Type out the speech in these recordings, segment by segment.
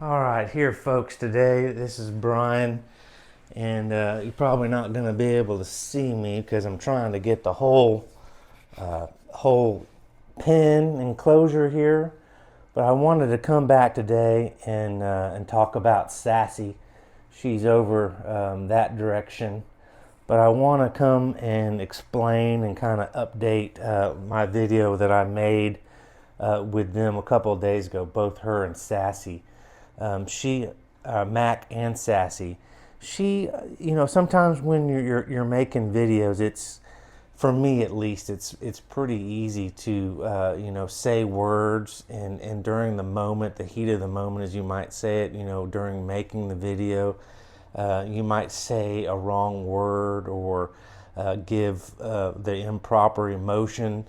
All right, here, folks. Today, this is Brian, and you're probably not going to be able to see me because I'm trying to get the whole pen enclosure here. But I wanted to come back today and talk about Sassy. She's over that direction, but I want to come and explain and kind of update my video that I made with them a couple of days ago. Both her and Sassy. Mac and Sassy. Sometimes when you're making videos, it's, for me at least, it's pretty easy to say words, and during the moment, the heat of the moment, as you might say it, during making the video, you might say a wrong word or give the improper emotion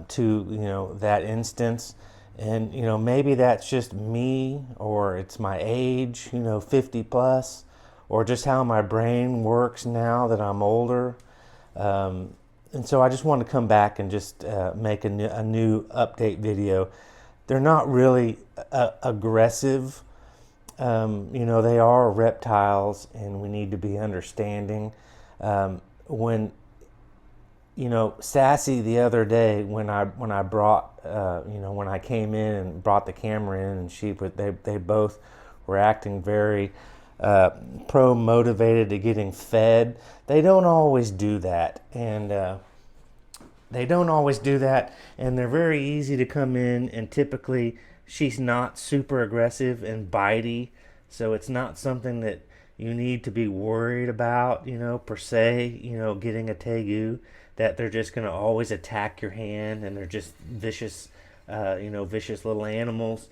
to that instance. And maybe that's just me, or it's my age, 50 plus, or just how my brain works now that I'm older. And so I just want to come back and just make a new update video. They're not really aggressive. They are reptiles, and we need to be understanding. When Sassy, the other day, when I brought when I came in and brought the camera in, and they both were acting very pro motivated to getting fed. They don't always do that, and they're very easy to come in, and typically she's not super aggressive and bitey, so it's not something that you need to be worried about, per se, getting a Tegu, that they're just going to always attack your hand and they're just vicious, vicious little animals.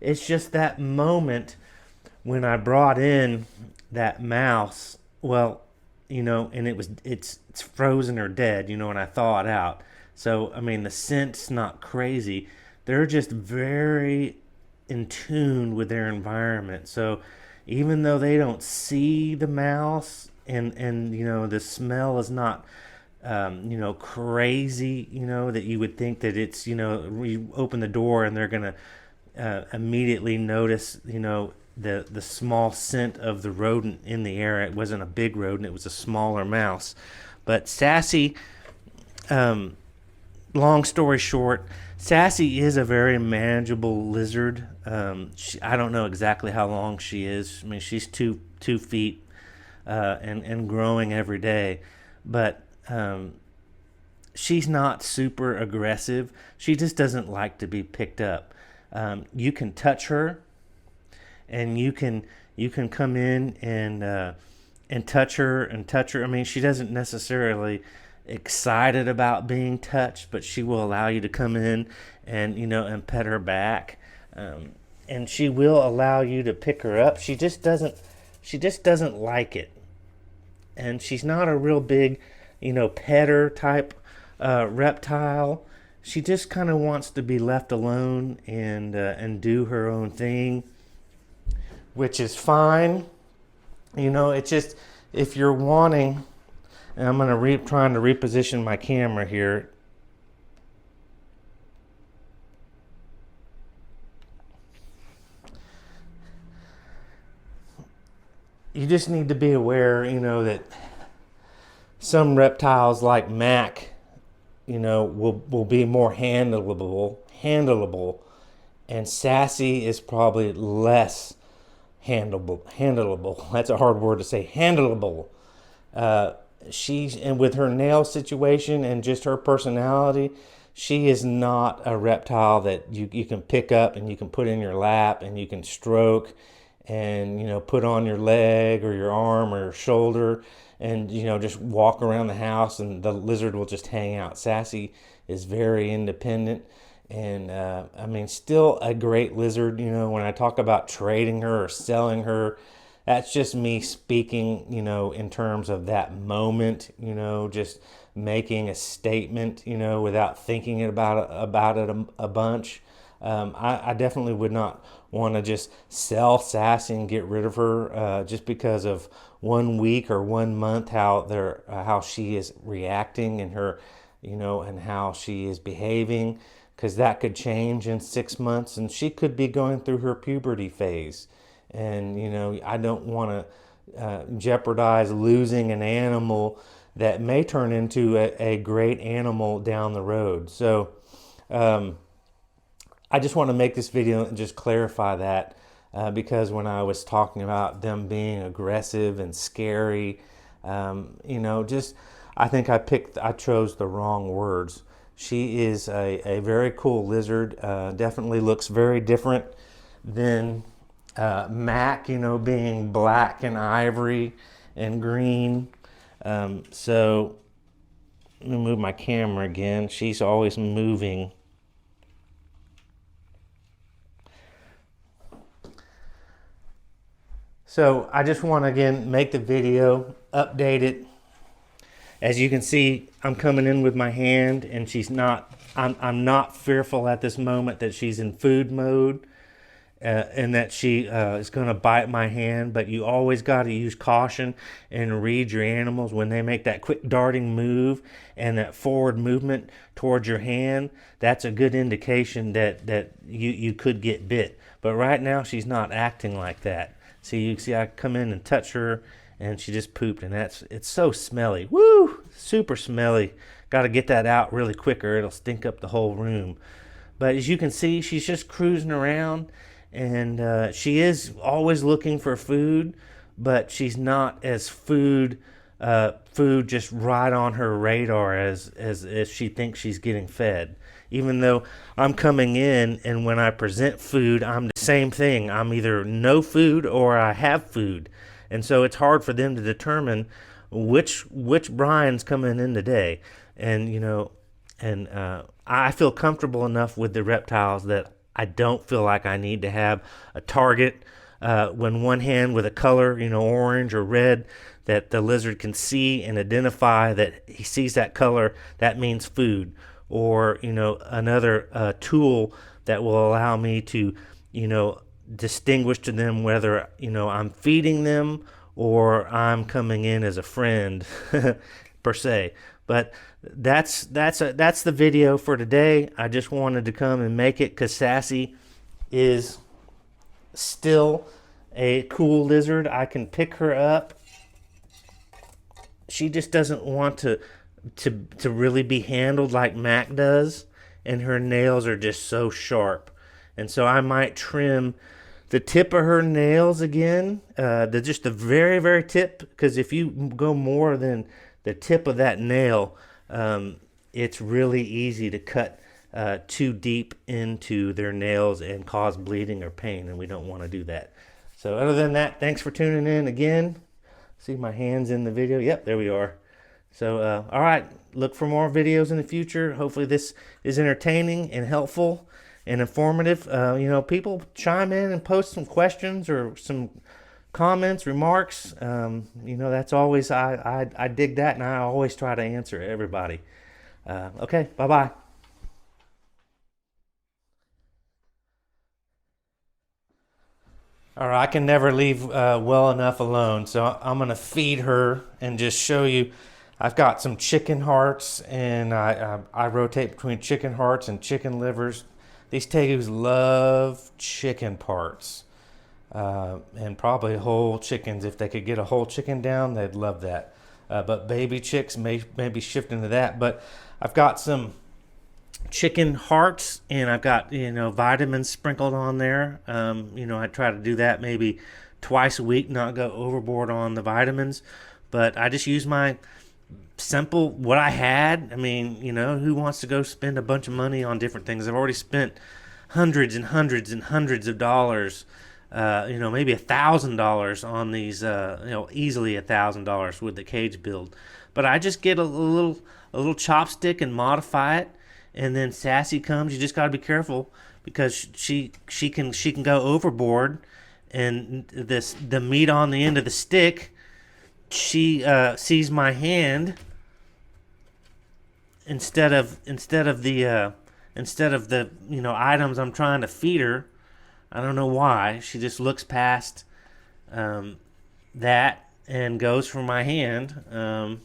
It's just that moment when I brought in that mouse, well, and it's frozen or dead, and I thaw it out. So, I mean, the scent's not crazy. They're just very in tune with their environment. So, even though they don't see the mouse, and the smell is not crazy, that you would think that it's, you open the door and they're gonna immediately notice, the small scent of the rodent in the air. It wasn't a big rodent, it was a smaller mouse. But Sassy, long story short, Sassy is a very manageable lizard. I don't know exactly how long she is. I mean, she's 2 feet and growing every day, but she's not super aggressive. She just doesn't like to be picked up. You can touch her, and you can come in and touch her. I mean, she doesn't necessarily excited about being touched, but she will allow you to come in and and pet her back, and she will allow you to pick her up. She just doesn't like it, and she's not a real big petter type reptile. She just kind of wants to be left alone and do her own thing, which is fine. It's just, if you're wanting, and I'm trying to reposition my camera here. You just need to be aware, that some reptiles like Mac, will be more handleable, and Sassy is probably less handleable. That's a hard word to say. Handleable. And with her nail situation and just her personality, she is not a reptile that you can pick up and you can put in your lap and you can stroke and put on your leg or your arm or your shoulder and just walk around the house and the lizard will just hang out. Sassy is very independent, and I mean, still a great lizard. When I talk about trading her or selling her, that's just me speaking, in terms of that moment, just making a statement, without thinking about it a bunch. I definitely would not want to just sell Sassy and get rid of her just because of 1 week or 1 month how she is reacting and her, and how she is behaving. because that could change in 6 months, and she could be going through her puberty phase. And I don't want to jeopardize losing an animal that may turn into a great animal down the road. So I just want to make this video and just clarify that, because when I was talking about them being aggressive and scary, I think I chose the wrong words. She is a very cool lizard. Definitely looks very different than Mac, being black and ivory and green. So let me move my camera again. She's always moving. So I just want to again make the video, update it. As you can see, I'm coming in with my hand, and she's not. I'm not fearful at this moment that she's in food mode, and that she is going to bite my hand. But you always got to use caution and read your animals when they make that quick darting move and that forward movement towards your hand. That's a good indication that you could get bit. But right now she's not acting like that. See, you can see I come in and touch her, and she just pooped, and it's so smelly. Woo! Super smelly. Got to get that out really quick, or it'll stink up the whole room. But as you can see, she's just cruising around, and she is always looking for food, but she's not as food just right on her radar as she thinks she's getting fed. Even though I'm coming in, and when I present food, I'm the same thing. I'm either no food or I have food. And so it's hard for them to determine which Brian's coming in today. And I feel comfortable enough with the reptiles that I don't feel like I need to have a target when one hand with a color, orange or red, that the lizard can see and identify that he sees that color, that means food. Or another tool that will allow me to distinguish to them whether I'm feeding them or I'm coming in as a friend per se. But that's the video for today. I just wanted to come and make it because Sassy is still a cool lizard. I can pick her up. She just doesn't want to really be handled like Mac does, and her nails are just so sharp. And so I might trim the tip of her nails again, just the very, very tip, because if you go more than the tip of that nail, it's really easy to cut too deep into their nails and cause bleeding or pain, and we don't want to do that. So other than that, thanks for tuning in again. See my hands in the video? Yep, there we are. So, all right, look for more videos in the future. Hopefully this is entertaining and helpful and informative. People chime in and post some questions or some comments, remarks. That's always, I dig that, and I always try to answer everybody. Okay, bye-bye. All right, I can never leave well enough alone, so I'm going to feed her and just show you. I've got some chicken hearts, and I rotate between chicken hearts and chicken livers. These Tegus love chicken parts, and probably whole chickens. If they could get a whole chicken down, they'd love that. But baby chicks may be shifting to that. But I've got some chicken hearts, and I've got vitamins sprinkled on there. I try to do that maybe twice a week, not go overboard on the vitamins. But I just use my simple what I had. I mean, who wants to go spend a bunch of money on different things? I've already spent hundreds and hundreds and hundreds of dollars, maybe $1,000 on these, easily $1,000 with the cage build. But I just get a little chopstick and modify it, and then Sassy comes. You just got to be careful because she can go overboard, and the meat on the end of the stick. She sees my hand instead of the items I'm trying to feed her. I don't know why. She just looks past that and goes for my hand.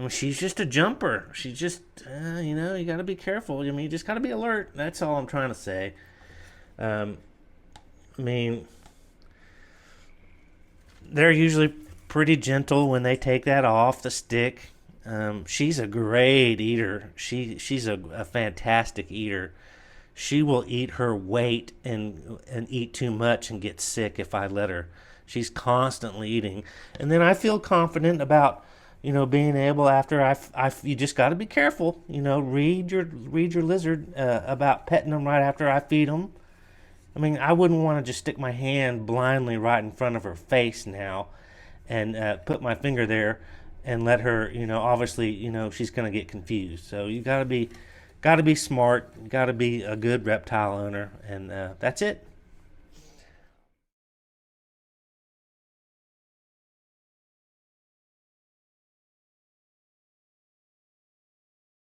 she's just a jumper. She's just, you got to be careful. I mean, you just got to be alert. That's all I'm trying to say. I mean, they're usually pretty gentle when they take that off the stick. She's a great eater. She's a fantastic eater. She will eat her weight and eat too much and get sick if I let her. She's constantly eating, and then I feel confident about being able after you just got to be careful. Read your lizard about petting them right after I feed them. I mean, I wouldn't want to just stick my hand blindly right in front of her face now, and put my finger there and let her. Obviously, she's gonna get confused. So you gotta be smart. You gotta be a good reptile owner, and that's it.